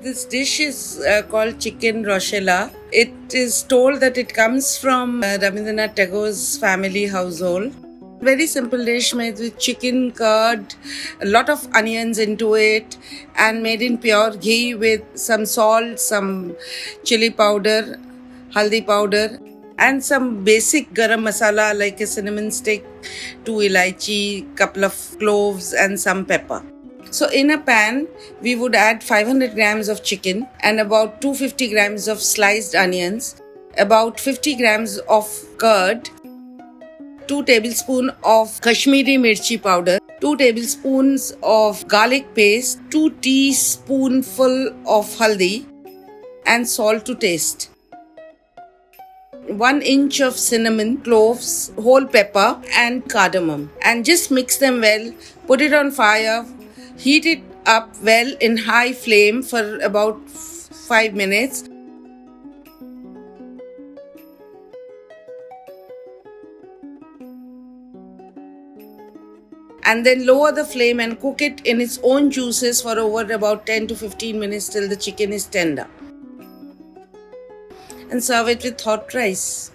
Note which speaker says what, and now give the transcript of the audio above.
Speaker 1: This dish is called chicken Roshella. It is told that it comes from Rabindranath Tagore's family household. Very simple dish made with chicken, curd, a lot of onions into it, and made in pure ghee with some salt, some chili powder, haldi powder, and some basic garam masala like a cinnamon stick, 2 ilaichi, couple of cloves, and some pepper. So in a pan, we would add 500 grams of chicken and about 250 grams of sliced onions, about 50 grams of curd, 2 tablespoons of Kashmiri mirchi powder, 2 tablespoons of garlic paste, 2 teaspoonful of haldi, and salt to taste. 1 inch of cinnamon, cloves, whole pepper, and cardamom. And just mix them well, put it on fire. Heat it up well in high flame for about 5 minutes. And then lower the flame and cook it in its own juices for over about 10 to 15 minutes till the chicken is tender. And serve it with hot rice.